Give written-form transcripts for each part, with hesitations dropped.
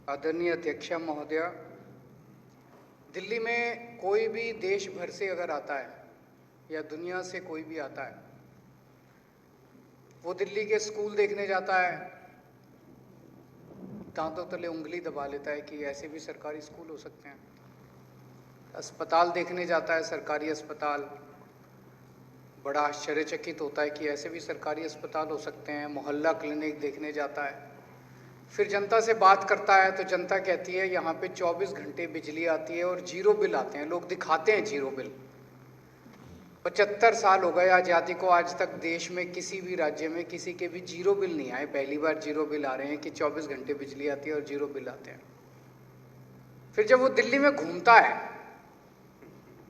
आदरणीय अध्यक्षा महोदय, दिल्ली में कोई भी देश भर से अगर आता है या दुनिया से कोई भी आता है, वो दिल्ली के स्कूल देखने जाता है, दांतों तले उंगली दबा लेता है कि ऐसे भी सरकारी स्कूल हो सकते हैं। अस्पताल देखने जाता है, सरकारी अस्पताल, बड़ा आश्चर्यचकित होता है कि ऐसे भी सरकारी अस्पताल हो सकते हैं। मोहल्ला क्लिनिक देखने जाता है, फिर जनता से बात करता है तो जनता कहती है यहाँ पे 24 घंटे बिजली आती है और जीरो बिल आते हैं। लोग दिखाते हैं जीरो बिल। 75 साल हो गए आज़ादी को, आज तक देश में किसी भी राज्य में किसी के भी जीरो बिल नहीं आए। पहली बार जीरो बिल आ रहे हैं कि 24 घंटे बिजली आती है और जीरो बिल आते हैं। फिर जब वो दिल्ली में घूमता है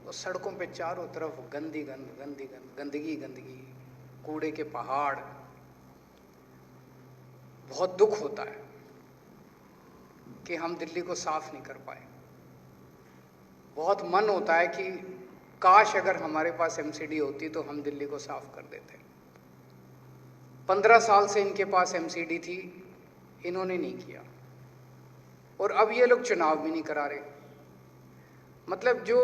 तो सड़कों पे चारों तरफ गंदगी, कूड़े के पहाड़। बहुत दुख होता है कि हम दिल्ली को साफ नहीं कर पाए। बहुत मन होता है कि काश अगर हमारे पास एमसीडी होती तो हम दिल्ली को साफ कर देते। 15 साल से इनके पास एमसीडी थी, इन्होंने नहीं किया, और अब ये लोग चुनाव भी नहीं करा रहे। मतलब जो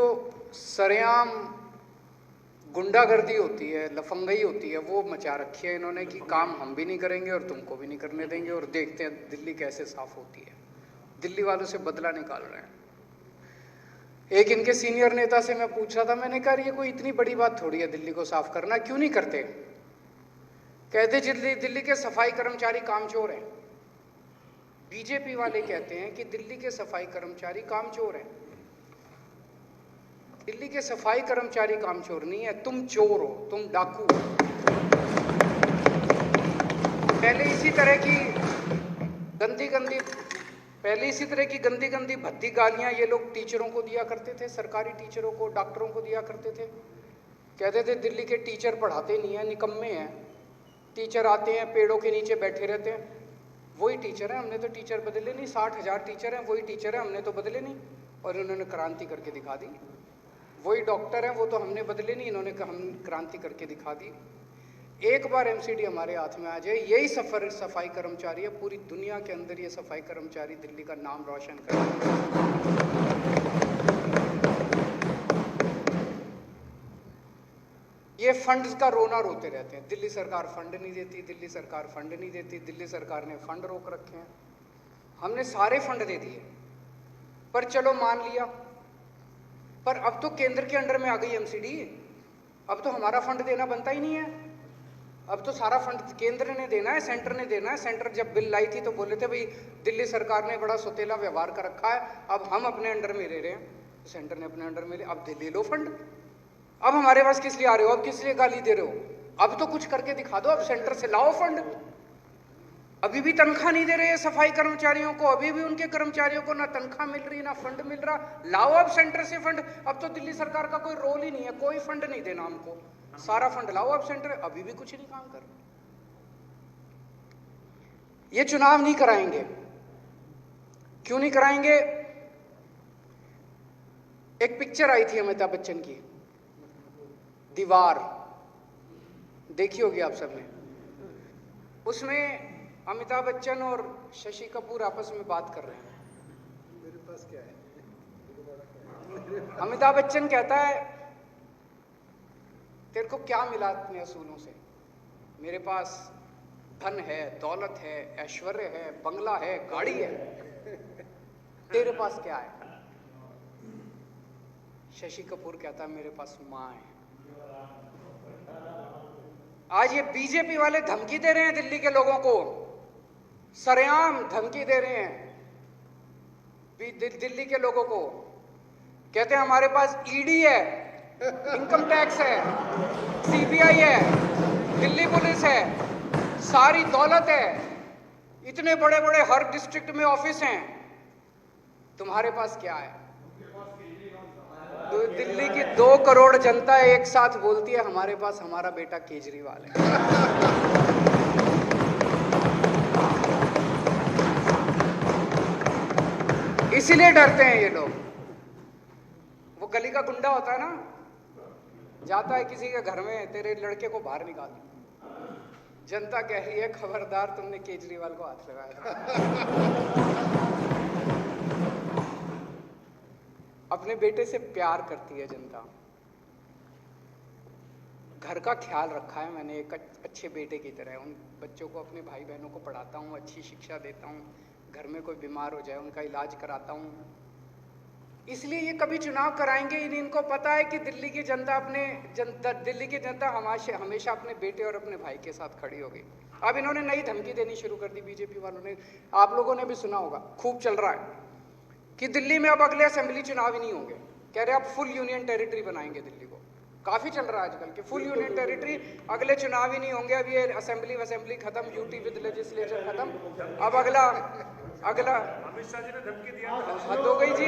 सरेआम गुंडागर्दी होती है, लफंगई होती है, वो मचा रखी है इन्होंने कि काम हम भी नहीं करेंगे और तुमको भी नहीं करने देंगे, और देखते हैं दिल्ली कैसे साफ होती है। दिल्ली वालों से बदला निकाल रहे हैं। एक इनके सीनियर नेता से मैं पूछ रहा था, मैंने कहा ये कोई इतनी बड़ी बात थोड़ी है दिल्ली को साफ करना, क्यों नहीं करते? कहते दिल्ली के सफाई कर्मचारी कामचोर हैं। बीजेपी वाले कहते हैं कि दिल्ली के सफाई कर्मचारी कामचोर हैं। दिल्ली के सफाई कर्मचारी कामचोर नहीं है, तुम चोर हो, तुम डाकू हो। पहले इसी तरह की गंदी भद्दी गालियां ये लोग टीचरों को दिया करते थे, सरकारी टीचरों को, डॉक्टरों को दिया करते थे। कहते थे दिल्ली के टीचर पढ़ाते नहीं है, निकम्मे हैं। टीचर आते हैं, पेड़ों के नीचे बैठे रहते हैं। वही टीचर हैं, हमने तो टीचर बदले नहीं। 60,000 टीचर हैं, वही टीचर हैं, हमने तो बदले नहीं, और इन्होंने क्रांति करके दिखा दी। वही डॉक्टर हैं, वो तो हमने बदले नहीं, इन्होंने हम क्रांति करके दिखा दी। एक बार एमसीडी हमारे हाथ में आ जाए, यही सफाई कर्मचारी है, पूरी दुनिया के अंदर ये सफाई कर्मचारी दिल्ली का नाम रोशन करेंगे। ये फंड्स का रोना रोते रहते हैं, दिल्ली सरकार फंड नहीं देती, दिल्ली सरकार फंड नहीं देती, दिल्ली सरकार ने फंड रोक रखे हैं। हमने सारे फंड दे दिए, पर चलो मान लिया, पर अब तो केंद्र के अंडर में आ गई एमसीडी। अब तो हमारा फंड देना बनता ही नहीं है। अब तो सारा फंड केंद्र ने देना है, सेंटर ने देना है। सेंटर जब बिल लाई थी तो बोले थे भाई दिल्ली सरकार ने बड़ा सौतेला व्यवहार कर रखा है, अब हम अपने अंडर में ले रहे हैं। सेंटर ने अपने अंडर में ले, अब ले लो फंड। अब हमारे पास किस लिए आ रहे हो? अब किस लिए गाली दे रहे हो? अब तो कुछ करके दिखा दो, अब सेंटर से लाओ फंड। अभी भी तनख्वाह नहीं दे रहे सफाई कर्मचारियों को, अभी भी उनके कर्मचारियों को ना तनख्वाह मिल रही, ना फंड मिल रहा। लाओ अब सेंटर से फंड। अब तो दिल्ली सरकार का कोई रोल ही नहीं है, कोई फंड नहीं देना हमको, सारा फंड लाओ अब सेंटर। अभी भी कुछ नहीं काम कर रहे। ये चुनाव नहीं कराएंगे। क्यों नहीं कराएंगे? एक पिक्चर आई थी अमिताभ बच्चन की, दीवार, देखी होगी आप सबने। उसमें अमिताभ बच्चन और शशि कपूर आपस में बात कर रहे हैं। मेरे पास क्या है? अमिताभ बच्चन कहता है तेरे को क्या मिला अपने असूलों से? मेरे पास धन है, दौलत है, ऐश्वर्य है, बंगला है, गाड़ी है। तेरे पास क्या है? शशि कपूर कहता है मेरे पास मां है। आज ये बीजेपी वाले धमकी दे रहे हैं दिल्ली के लोगों को, सरेआम धमकी दे रहे हैं दिल्ली के लोगों को। कहते हैं हमारे पास ईडी है, इनकम टैक्स है, सीबीआई है, दिल्ली पुलिस है, सारी दौलत है, इतने बड़े बड़े हर डिस्ट्रिक्ट में ऑफिस हैं। तुम्हारे पास क्या है? तो दिल्ली की 2 करोड़ जनता एक साथ बोलती है हमारे पास हमारा बेटा केजरीवाल है। इसीलिए डरते हैं ये लोग। वो गली का गुंडा होता है ना, जाता है किसी के घर में, तेरे लड़के को बाहर निकाल, जनता कह रही है खबरदार तुमने केजरीवाल को हाथ लगाया था। अपने बेटे से प्यार करती है जनता। घर का ख्याल रखा है मैंने एक अच्छे बेटे की तरह। उन बच्चों को, अपने भाई बहनों को पढ़ाता हूँ, अच्छी शिक्षा देता हूँ, घर में कोई बीमार हो जाए उनका इलाज कराता हूँ। इसलिए ये कभी चुनाव कराएंगे ही नहीं। इनको पता है कि दिल्ली की जनता हमेशा अपने बेटे और अपने भाई के साथ खड़ी होगी। अब इन्होंने नई धमकी देनी शुरू कर दी बीजेपी वालों ने। आप लोगों ने भी सुना होगा, खूब चल रहा है कि दिल्ली में अब अगले असेंबली चुनाव ही नहीं होंगे। कह रहे अब फुल यूनियन टेरिटरी बनाएंगे दिल्ली को। काफी चल रहा है आजकल कि फुल यूनियन टेरिटरी, अगले चुनाव ही नहीं होंगे। अब ये असेंबली खत्म, यूटी विद लेजिस्लेचर खत्म, अब अगला अमित शाह जी ने धमकी दिया। हद हो गई जी।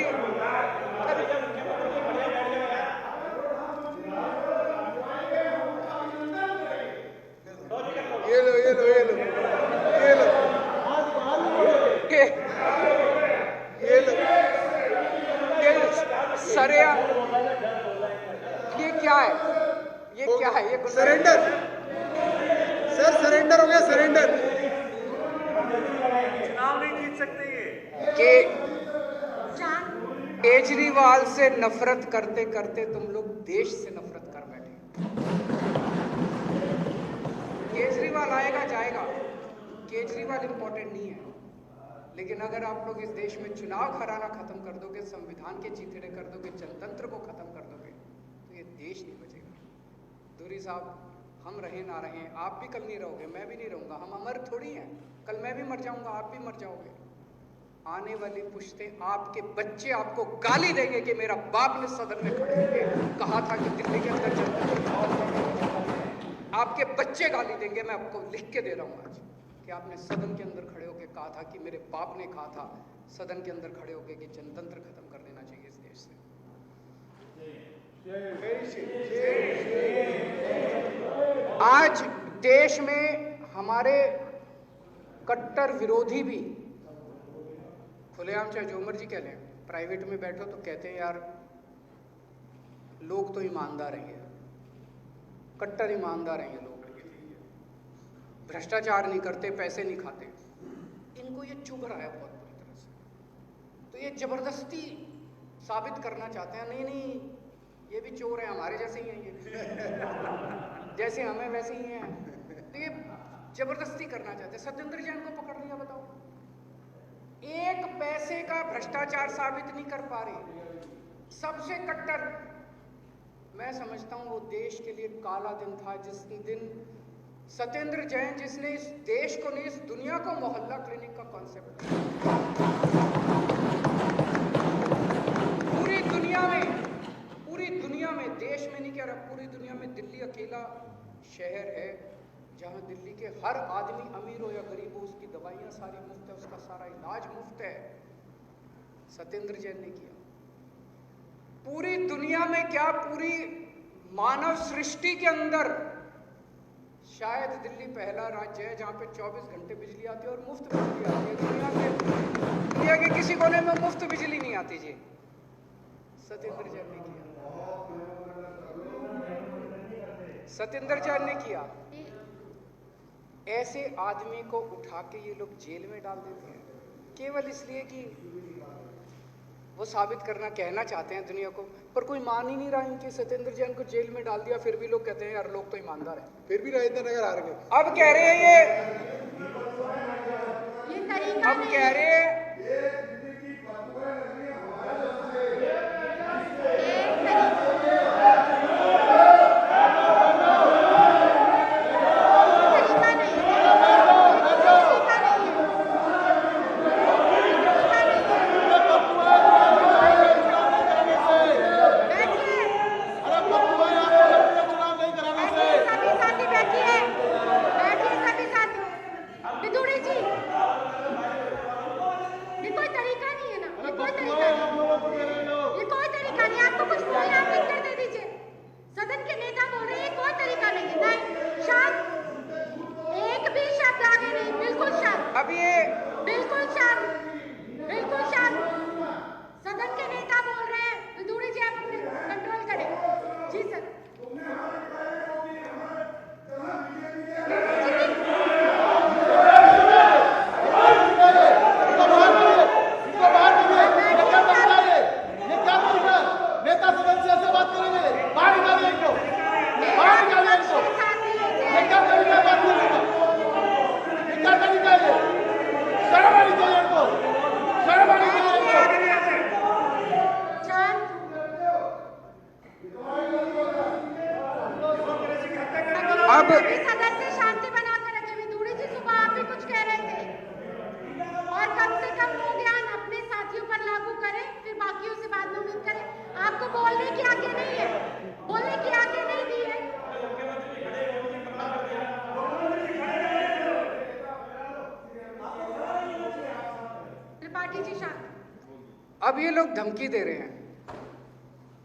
ये लो सरेया, ये क्या है? ये सरेंडर सर, सरेंडर हो गया, सरेंडर। चुनाव नहीं जीत सकते ये। केजरीवाल से नफरत करते करते तुम लोग देश से नफरत कर बैठे। केजरीवाल आएगा जाएगा, केजरीवाल इंपॉर्टेंट नहीं है, लेकिन अगर आप लोग इस देश में चुनाव हराना खत्म कर दोगे, संविधान के चीथड़े कर दोगे, जनतंत्र को खत्म कर दोगे, तो ये देश नहीं बचेगा। दूरी साहब, हम रहे ना रहे, आप भी कल नहीं रहोगे, मैं भी नहीं रहूंगा, हम अमर थोड़ी हैं। कल मैं भी मर जाऊंगा, आप भी मर जाओगे। आने वाली पुश्तें, आपके बच्चे आपको गाली देंगे कि मेरा बाप ने सदन में खड़े होकर कहा था कि दिल्ली के अंदर जनतंत्र खत्म कर दिया। आपके बच्चे गाली देंगे। मैं आपको लिख के दे रहा हूं आज कि आपने सदन के अंदर खड़े होकर कहा था कि मेरे बाप ने कहा था सदन के अंदर खड़े होकर कि जनतंत्र खत्म कर देना चाहिए इस देश से। आज देश में हमारे कट्टर विरोधी भी खुलेआम, चाहे जो मर्जी कह लें, प्राइवेट में बैठो तो कहते हैं यार लोग तो ईमानदार हैं, कट्टर ईमानदार हैं लोग, भ्रष्टाचार नहीं करते, पैसे नहीं खाते। इनको ये चुभ रहा है बहुत बुरी तरह से। तो ये जबरदस्ती साबित करना चाहते हैं, नहीं ये भी चोर हैं, हमारे जैसे ही हैं ये जैसे हमें वैसे ही हैं। तो ये जबरदस्ती करना चाहते हैं। सत्येंद्र जैन को पकड़ लिया, बताओ, एक पैसे का भ्रष्टाचार साबित नहीं कर पा रहे। सबसे कट्टर, मैं समझता हूं वो देश के लिए काला दिन था जिस दिन सत्येंद्र जैन, जिसने इस देश को नहीं इस दुनिया को मोहल्ला क्लिनिक का कॉन्सेप्ट दिया। पूरी दुनिया में, देश में नहीं कह रहा, पूरी दुनिया में दिल्ली अकेला शहर है जहां दिल्ली के हर आदमी, अमीर हो या गरीब हो, उसकी दवाइयां सारी मुफ्त है, उसका सारा इलाज मुफ्त है। सत्येंद्र जैन ने किया। पूरी दुनिया में क्या, पूरी मानव सृष्टि के अंदर शायद दिल्ली पहला राज्य है जहां पे 24 घंटे बिजली आती है और मुफ्त बिजली आती है। दुनिया के किसी कोने में मुफ्त बिजली नहीं आती जी। सत्येंद्र जैन ने किया, सत्येंद्र जैन ने किया। ऐसे आदमी को उठा के ये लोग जेल में डाल देते हैं केवल इसलिए कि वो साबित करना, कहना चाहते हैं दुनिया को, पर कोई मान ही नहीं रहा इनकी। सत्येंद्र जैन को जेल में डाल दिया, फिर भी लोग कहते हैं यार लोग तो ईमानदार हैं, फिर भी राजेंद्र नगर हार गए। अब कह रहे हैं अब कह रहे हैं अब ये लोग धमकी दे रहे हैं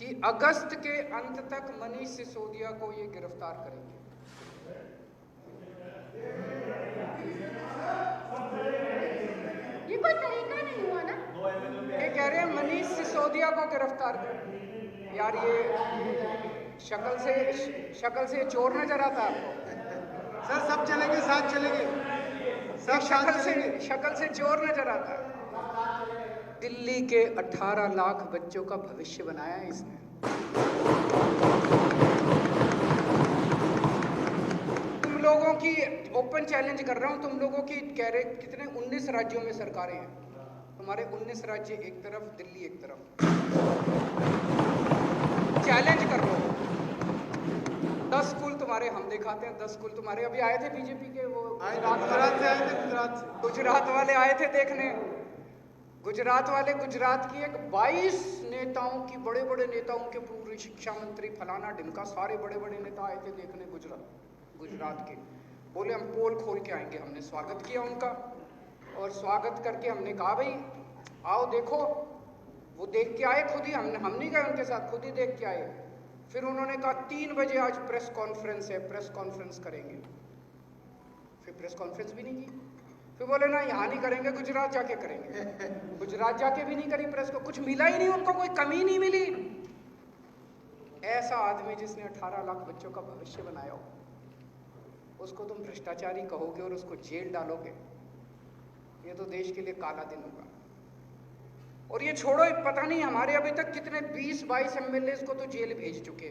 कि अगस्त के अंत तक मनीष सिसोदिया को ये गिरफ्तार करेंगे। ये कोई तरीका नहीं हुआ ना। ये कह रहे हैं मनीष सिसोदिया को गिरफ्तार कर। यार ये शक्ल से चोर नजर आता है आपको? सर सब चलेंगे, साथ चलेंगे, सब शक्ल से चोर नजर आता है। दिल्ली के 18 लाख बच्चों का भविष्य बनाया है इसने। तुम लोगों की ओपन चैलेंज कर रहा हूं, तुम लोगों की कह रहे कितने 19 राज्यों में सरकारें हैं, तुम्हारे 19 राज्य एक तरफ, दिल्ली एक तरफ। चैलेंज कर लो, 10 स्कूल तुम्हारे हम दिखाते हैं, 10 स्कूल तुम्हारे। अभी आए थे बीजेपी के वो गुजरात से आए थे, गुजरात वाले आए थे देखने। गुजरात वाले, गुजरात की एक 22 नेताओं की, बड़े बड़े नेताओं के, पूर्व शिक्षा मंत्री फलाना ढिमका, सारे बड़े बड़े नेता आए थे देखने गुजरात के। बोले हम पोल खोल के आएंगे। हमने स्वागत किया उनका, और स्वागत करके हमने कहा भाई आओ देखो। वो देख के आए खुद ही, हम नहीं गए उनके साथ, खुद ही देख के आए। फिर उन्होंने कहा 3 बजे आज प्रेस कॉन्फ्रेंस है, प्रेस कॉन्फ्रेंस करेंगे। फिर प्रेस कॉन्फ्रेंस भी नहीं की। फिर बोले ना यहाँ नहीं करेंगे, गुजरात जाके करेंगे। गुजरात जाके भी नहीं करी प्रेस को, कुछ मिला ही नहीं उनको, कोई कमी नहीं मिली। ऐसा आदमी जिसने 18 लाख बच्चों का भविष्य बनाया हो, उसको तुम भ्रष्टाचारी कहोगे और उसको जेल डालोगे, ये तो देश के लिए काला दिन होगा। और ये छोड़ो, पता नहीं हमारे अभी तक कितने 20-22 एमएलए को तो जेल भेज चुके।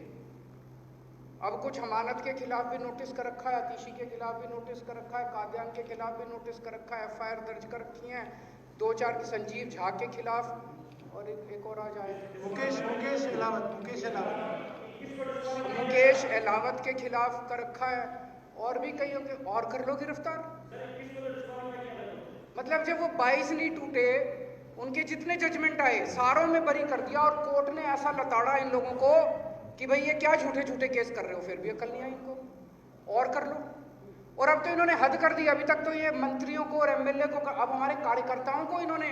अब कुछ हमानत के खिलाफ भी नोटिस कर रखा है, आतिशी के खिलाफ भी नोटिस कर रखा है, कादियान के खिलाफ भी नोटिस कर रखा है, एफआईआर दर्ज कर रखी है 2-4 संजीव झा के खिलाफ, और एक और आ जाए मुकेश अहलावत के खिलाफ कर रखा है, और भी कई और कर लो गिरफ्तार। मतलब जब वो 22 नहीं टूटे, उनके जितने जजमेंट आए सारों में बरी कर दिया, और कोर्ट ने ऐसा लताड़ा इन लोगों को कि भाई ये क्या झूठे झूठे केस कर रहे हो, फिर भी अकल नहीं आई इनको, और कर लो। और अब तो इन्होंने हद कर दी। अभी तक तो ये मंत्रियों को और एमएलए को, अब हमारे कार्यकर्ताओं को इन्होंने,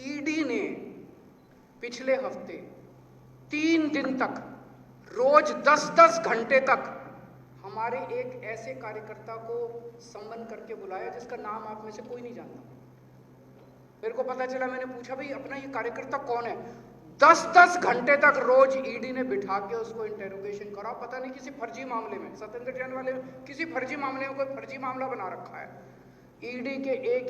ईडी ने पिछले हफ्ते 3 दिन तक रोज 10-10 घंटे तक हमारे एक ऐसे कार्यकर्ता को सम्मन करके बुलाया जिसका नाम आप में से कोई नहीं जानता। मेरे को पता चला, मैंने पूछा भाई अपना ये कार्यकर्ता कौन है। 10-10 घंटे तक रोज ईडी ने बिठा के उसको इंटेरोगेशन करा। पता नहीं किसी फर्जी मामले में, सत्येंद्र जैन वाले किसी फर्जी मामले में कोई फर्जी मामला बना रखा है। ईडी के एक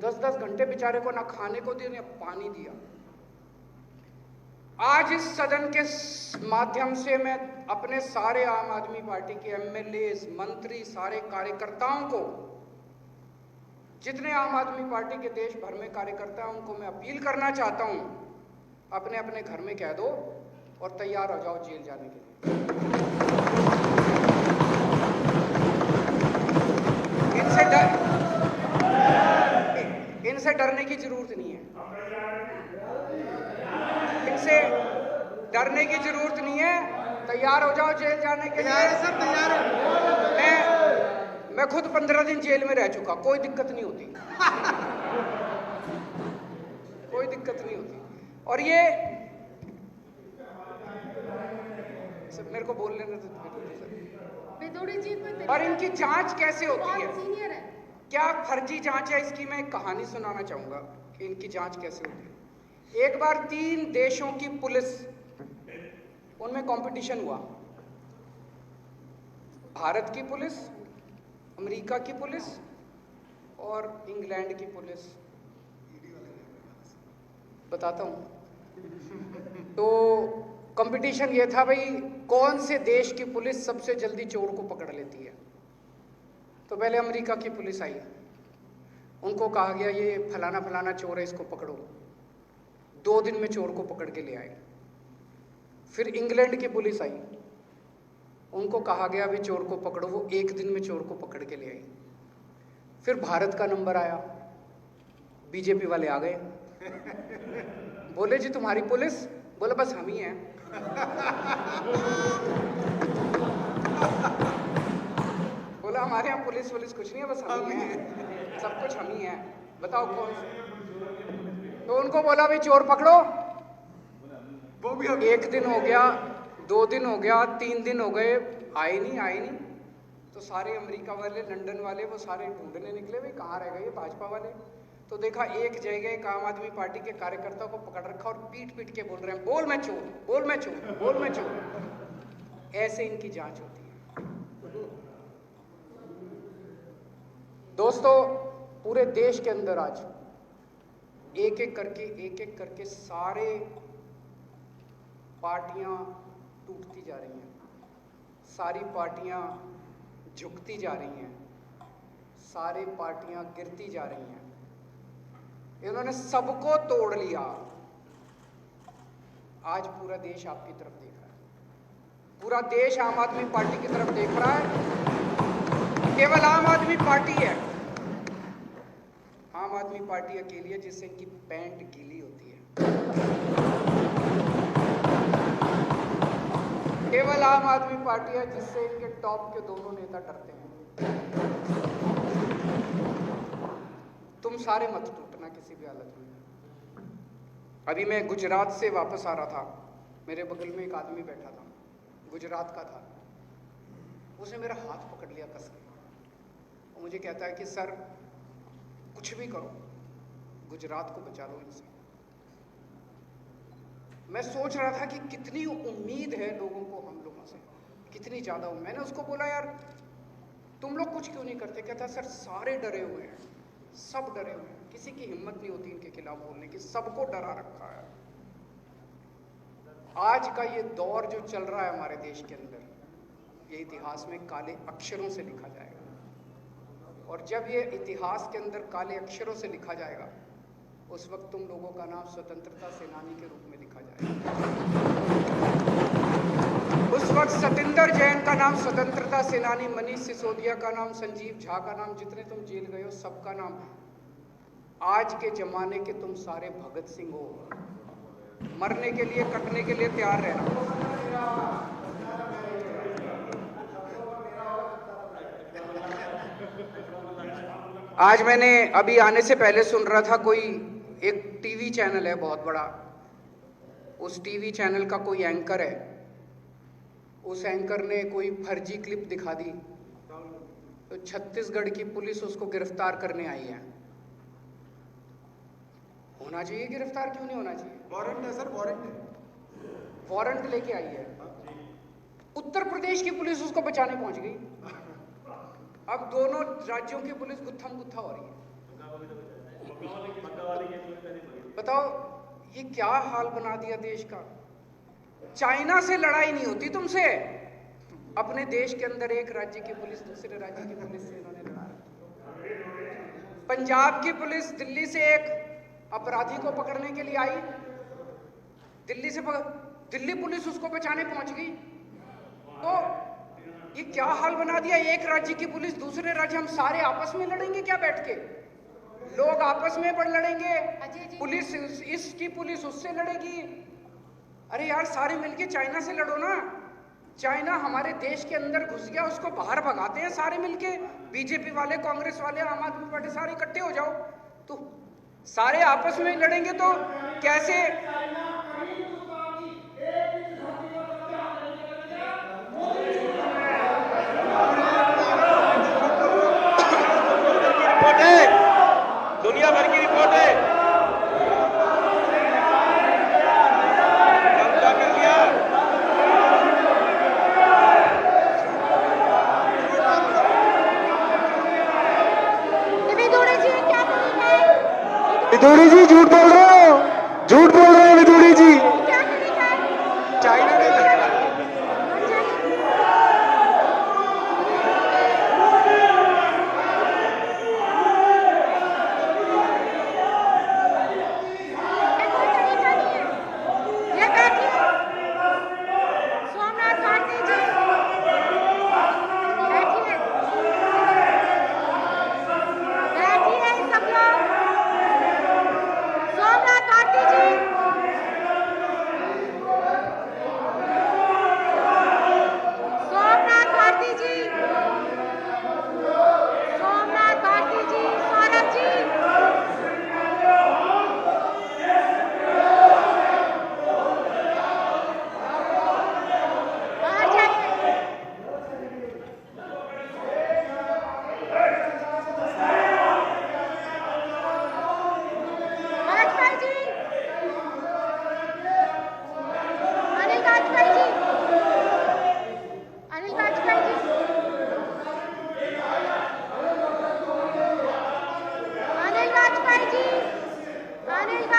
10-10 घंटे बेचारे को ना खाने को दिया, ना पानी दिया। आज इस सदन के माध्यम से मैं अपने सारे आम आदमी पार्टी के एमएलए, मंत्री, सारे कार्यकर्ताओं को, जितने आम आदमी पार्टी के देश भर में कार्यकर्ता हैं, उनको मैं अपील करना चाहता हूं, अपने अपने घर में कह दो और तैयार हो जाओ जेल जाने के लिए। इनसे डरने की जरूरत नहीं है, इनसे डरने की जरूरत नहीं है। तैयार हो जाओ जेल जाने के लिए। सर तैयार है। मैं खुद 15 दिन जेल में रह चुका, कोई दिक्कत नहीं होती। कोई दिक्कत नहीं होती। और ये मेरे को बोलने दो। और इनकी जांच कैसे होती है, क्या फर्जी जांच है, इसकी मैं एक कहानी सुनाना चाहूंगा कि इनकी जांच कैसे होती है। एक बार 3 देशों की पुलिस, उनमें कंपटीशन हुआ। भारत की पुलिस, अमेरिका की पुलिस और इंग्लैंड की पुलिस। बताता हूं। तो कंपटीशन ये था भाई, कौन से देश की पुलिस सबसे जल्दी चोर को पकड़ लेती है। तो पहले अमेरिका की पुलिस आई, उनको कहा गया ये फलाना फलाना चोर है, इसको पकड़ो। 2 दिन में चोर को पकड़ के ले आए। फिर इंग्लैंड की पुलिस आई, उनको कहा गया भी चोर को पकड़ो, वो 1 दिन में चोर को पकड़ के ले आई। फिर भारत का नंबर आया, बीजेपी वाले आ गए, बोले जी तुम्हारी पुलिस, बोले बस हम ही हैं। बोला हमारे यहाँ पुलिस कुछ नहीं है, बस हम ही हैं, सब कुछ हम ही हैं, बताओ कौन। तो उनको बोला भाई चोर पकड़ो, वो भी एक दिन हो गया, 2 दिन हो गया, 3 दिन हो गए, आए नहीं। तो सारे अमेरिका वाले, लंदन वाले, वो सारे ढूंढने निकले भाई कहाँ रह गए भाजपा वाले। तो देखा एक जगह एक आम आदमी पार्टी के कार्यकर्ता को पकड़ रखा और पीट के बोल रहे हैं बोल मैं चोर, बोल मैं चोर, बोल मैं चोर। ऐसे इनकी जांच होती है। दोस्तों, पूरे देश के अंदर आज एक एक करके सारे पार्टियां टूटती जा रही हैं, सारी पार्टियां झुकती जा रही हैं, सारी पार्टियां गिरती जा रही हैं। इन्होंने सबको तोड़ लिया। आज पूरा देश आपकी तरफ देख रहा है, पूरा देश आम आदमी पार्टी की तरफ देख रहा है। केवल आम आदमी पार्टी है, आम आदमी पार्टी अकेली है जिससे इनकी पैंट गीली होती है। केवल आम आदमी पार्टी है जिससे इनके टॉप के दोनों नेता डरते हैं। तुम सारे मत टूटना किसी भी हालत में। अभी मैं गुजरात से वापस आ रहा था, मेरे बगल में एक आदमी बैठा था, गुजरात का था। उसने मेरा हाथ पकड़ लिया कस के और मुझे कहता है कि सर कुछ भी करो, गुजरात को बचा लो इनसे। मैं सोच रहा था कि कितनी उम्मीद है लोगों को हम लोगों से, कितनी ज्यादा। मैंने उसको बोला यार तुम लोग कुछ क्यों नहीं करते? कहता सर सारे डरे हुए हैं, सब डरे हुए हैं, किसी की हिम्मत नहीं होती इनके खिलाफ बोलने की, सबको डरा रखा है। आज का ये दौर जो चल रहा है हमारे देश के अंदर, ये इतिहास में काले अक्षरों से लिखा जाएगा। और जब ये इतिहास के अंदर काले अक्षरों से लिखा जाएगा, उस वक्त तुम लोगों का नाम स्वतंत्रता सेनानी के रूप में लिखा जाएगा। उस वक्त सतिंदर जैन का नाम स्वतंत्रता सेनानी, मनीष सिसोदिया का नाम, संजीव झा का नाम, जितने तुम जेल गए हो सबका नाम। आज के जमाने के तुम सारे भगत सिंह हो, मरने के लिए, कटने के लिए तैयार रहना। आज मैंने अभी आने से पहले सुन रहा था, कोई एक टीवी चैनल है बहुत बड़ा, उस टीवी चैनल का कोई एंकर है, उस एंकर ने कोई फर्जी क्लिप दिखा दी, तो छत्तीसगढ़ की पुलिस उसको गिरफ्तार करने आई है। होना चाहिए गिरफ्तार, क्यों नहीं होना चाहिए? वारंट है सर, वारंट है, वारंट लेके आई है। उत्तर प्रदेश की पुलिस उसको बचाने पहुंच गई। अब दोनों राज्यों की पुलिस गुत्थम गुत्था हो रही है। बताओ ये क्या हाल बना दिया देश का। चाइना से लड़ाई नहीं होती तुमसे, अपने देश के अंदर एक राज्य की पुलिस दूसरे राज्य की पुलिस से इन्होंने लड़ा। पंजाब की पुलिस दिल्ली से एक अपराधी को पकड़ने के लिए आई, दिल्ली पुलिस उसको बचाने पहुंच गई। तो ये क्या हाल बना दिया, एक राज्य की पुलिस दूसरे राज्य, हम सारे आपस में लड़ेंगे क्या बैठ के? लोग आपस में बढ़ लड़ेंगे, पुलिस इसकी पुलिस उससे लड़ेगी। अरे यार सारे मिलके चाइना से लड़ो ना। चाइना हमारे देश के अंदर घुस गया, उसको बाहर भगाते हैं सारे मिलके, बीजेपी वाले, कांग्रेस वाले, आम आदमी पार्टी, सारे इकट्ठे हो जाओ। तो सारे आपस में लड़ेंगे तो कैसे? दुनिया भर की रिपोर्ट है। क्या कर दिया? विदुड़ी जी झूठ बोल रहे हो, झूठ बोल रहे हो विदुड़ी जी। चाइना ने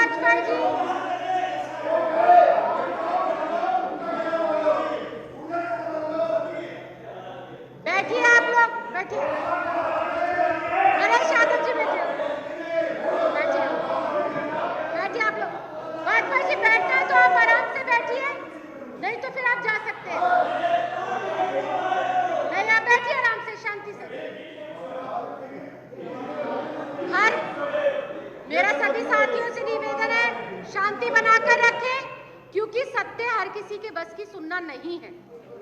वाजपेयी जी। बैठिए आप लोग, बैठिए। नरेश यादव जी बैठिए, बैठिए, बैठिए आप लोग। वाजपेयी जी बैठना है तो आप आराम से बैठिए, नहीं तो फिर आप जा सकते हैं। नहीं, आप बैठिए आराम से, शांति से। मेरा सभी साथियों से निवेदन है, शांति बनाकर रखें, क्योंकि सत्य हर किसी के बस की सुनना नहीं है,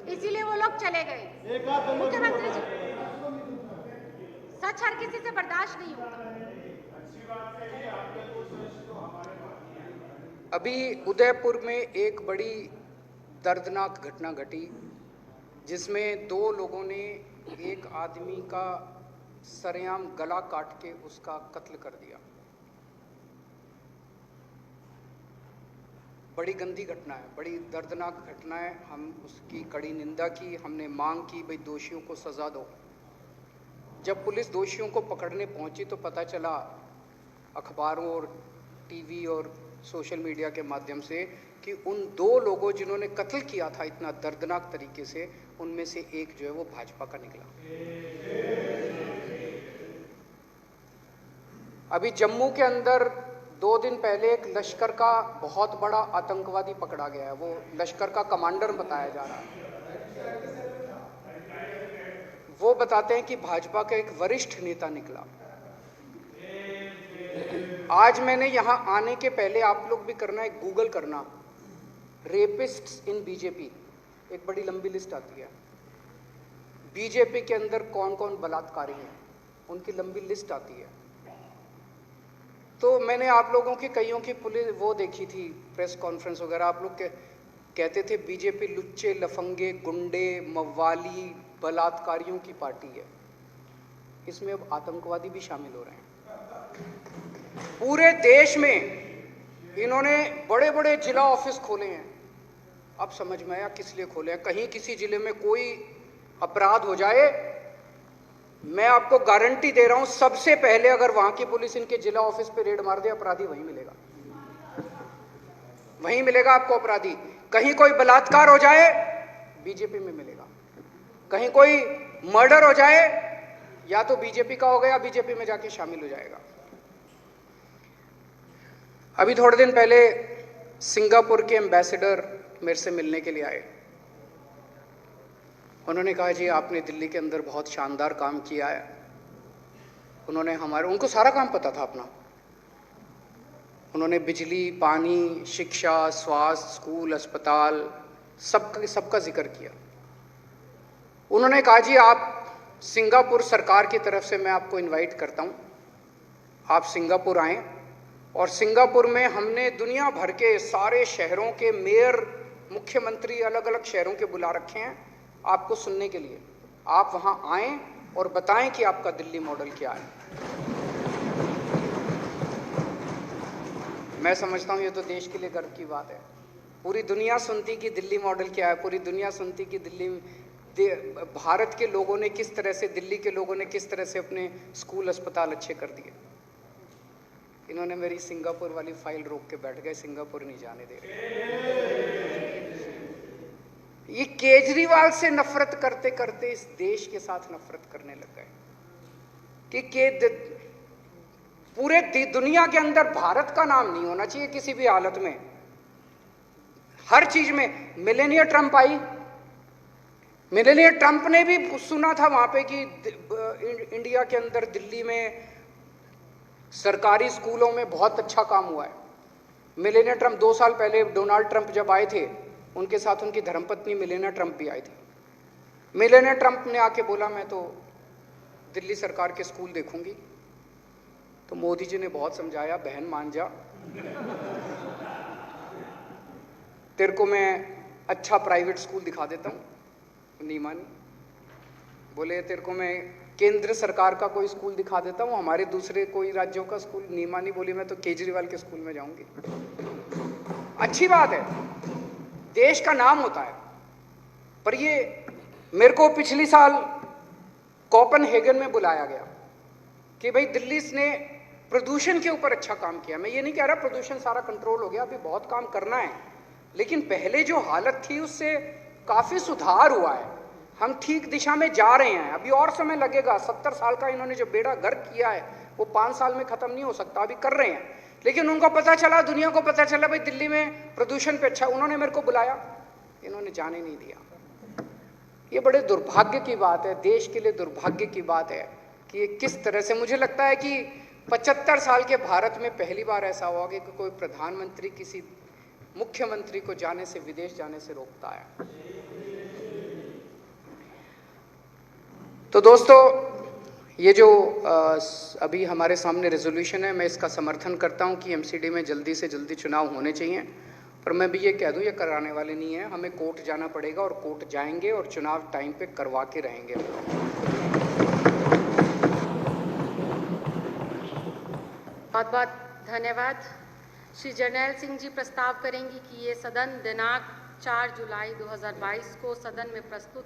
इसीलिए वो लोग चले गए। मुख्यमंत्री जी, सच हर किसी से बर्दाश्त नहीं होता। अभी उदयपुर में एक बड़ी दर्दनाक घटना घटी, जिसमें 2 लोगों ने एक आदमी का सरेआम गला काट के उसका कत्ल कर दिया। बड़ी गंदी घटना है, बड़ी दर्दनाक घटना है। हम उसकी कड़ी निंदा की, हमने मांग की भाई दोषियों को सज़ा दो। जब पुलिस दोषियों को पकड़ने पहुंची तो पता चला अखबारों और टीवी और सोशल मीडिया के माध्यम से कि उन 2 लोगों जिन्होंने कत्ल किया था इतना दर्दनाक तरीके से, उनमें से एक जो है वो भाजपा का निकला। अभी जम्मू के अंदर 2 दिन पहले एक लश्कर का बहुत बड़ा आतंकवादी पकड़ा गया है, वो लश्कर का कमांडर बताया जा रहा है। वो बताते हैं कि भाजपा का एक वरिष्ठ नेता निकला। आज मैंने यहां आने के पहले, आप लोग भी करना, एक गूगल करना, रेपिस्ट्स इन बीजेपी, एक बड़ी लंबी लिस्ट आती है। बीजेपी के अंदर कौन कौन बलात्कारी हैं, उनकी लंबी लिस्ट आती है। तो मैंने आप लोगों की कईयों की पुलिस वो देखी थी, प्रेस कॉन्फ्रेंस वगैरह, आप लोग कहते थे बीजेपी लुच्चे, लफंगे, गुंडे, मव्वाली, बलात्कारियों की पार्टी है। इसमें अब आतंकवादी भी शामिल हो रहे हैं। पूरे देश में इन्होंने बड़े बड़े जिला ऑफिस खोले हैं। अब समझ में आया किस लिए खोले हैं। कहीं किसी जिले में कोई अपराध हो जाए, मैं आपको गारंटी दे रहा हूं, सबसे पहले अगर वहां की पुलिस इनके जिला ऑफिस पे रेड मार दे, अपराधी वहीं मिलेगा, वहीं मिलेगा आपको अपराधी। कहीं कोई बलात्कार हो जाए, बीजेपी में मिलेगा। कहीं कोई मर्डर हो जाए, या तो बीजेपी का हो गया, बीजेपी में जाके शामिल हो जाएगा। अभी थोड़े दिन पहले सिंगापुर के एम्बेसडर मेरे से मिलने के लिए आए। उन्होंने कहा जी आपने दिल्ली के अंदर बहुत शानदार काम किया है। उनको सारा काम पता था अपना। उन्होंने बिजली, पानी, शिक्षा, स्वास्थ्य, स्कूल, अस्पताल, सबका जिक्र किया। उन्होंने कहा जी आप सिंगापुर सरकार की तरफ से मैं आपको इनवाइट करता हूं, आप सिंगापुर आएं, और सिंगापुर में हमने दुनिया भर के सारे शहरों के मेयर, मुख्यमंत्री अलग अलग शहरों के बुला रखे हैं आपको सुनने के लिए। आप वहां आएं और बताएं कि आपका दिल्ली मॉडल क्या है। मैं समझता हूं ये तो देश के लिए गर्व की बात है। पूरी दुनिया सुनती कि दिल्ली मॉडल क्या है, पूरी दुनिया सुनती कि भारत के लोगों ने किस तरह से, दिल्ली के लोगों ने किस तरह से अपने स्कूल, अस्पताल अच्छे कर दिए। इन्होंने मेरी सिंगापुर वाली फाइल रोक के बैठ गए, सिंगापुर नहीं जाने दे रहे। ये केजरीवाल से नफरत करते करते इस देश के साथ नफरत करने लग गए कि पूरे दुनिया के अंदर भारत का नाम नहीं होना चाहिए किसी भी हालत में, हर चीज में। मिलेनिया ट्रंप आई, मिलेनिया ट्रंप ने भी सुना था वहां पे कि इंडिया के अंदर दिल्ली में सरकारी स्कूलों में बहुत अच्छा काम हुआ है। मिलेनिया ट्रंप 2 साल पहले डोनाल्ड ट्रंप जब आए थे, उनके साथ उनकी धर्मपत्नी मिलेनिया ट्रंप भी आई थी। मिलेनिया ट्रंप ने आके बोला मैं तो दिल्ली सरकार के स्कूल देखूंगी। तो मोदी जी ने बहुत समझाया, बहन मान जा, तेरे को मैं अच्छा प्राइवेट स्कूल दिखा देता हूं। नहीं मानी, बोले तेरे को मैं केंद्र सरकार का कोई स्कूल दिखा देता हूं, हमारे दूसरे कोई राज्यों का स्कूल। नहीं मानी, बोली मैं तो केजरीवाल के स्कूल में जाऊंगी। अच्छी बात है, देश का नाम होता है। पर ये मेरे को पिछली साल कोपेनहेगन में बुलाया गया कि भाई दिल्ली ने प्रदूषण के ऊपर अच्छा काम किया। मैं ये नहीं कह रहा प्रदूषण सारा कंट्रोल हो गया, अभी बहुत काम करना है, लेकिन पहले जो हालत थी उससे काफी सुधार हुआ है। हम ठीक दिशा में जा रहे हैं, अभी और समय लगेगा। 70 साल का इन्होंने जो बेड़ा गर्क किया है वो 5 साल में खत्म नहीं हो सकता, अभी कर रहे हैं। लेकिन उनको पता चला, दुनिया को पता चला भाई दिल्ली में प्रदूषण पे अच्छा, उन्होंने मेरे को बुलाया, इन्होंने जाने नहीं दिया। ये बड़े दुर्भाग्य की बात है, देश के लिए दुर्भाग्य की बात है कि ये किस तरह से, मुझे लगता है कि 75 साल के भारत में पहली बार ऐसा हुआ कि कोई प्रधानमंत्री किसी मुख्यमंत्री को जाने से, विदेश जाने से रोकता है। तो दोस्तों, ये जो अभी हमारे सामने रेजोल्यूशन है, मैं इसका समर्थन करता हूं कि एमसीडी में जल्दी से जल्दी चुनाव होने चाहिए। पर मैं भी ये कह दूं, ये कराने वाले नहीं है, हमें कोर्ट जाना पड़ेगा और कोर्ट जाएंगे और चुनाव टाइम पे करवा के रहेंगे। बहुत बहुत धन्यवाद। श्री जरनैल सिंह जी प्रस्ताव करेंगी कि ये सदन दिनांक 4 जुलाई 2022 को सदन में प्रस्तुत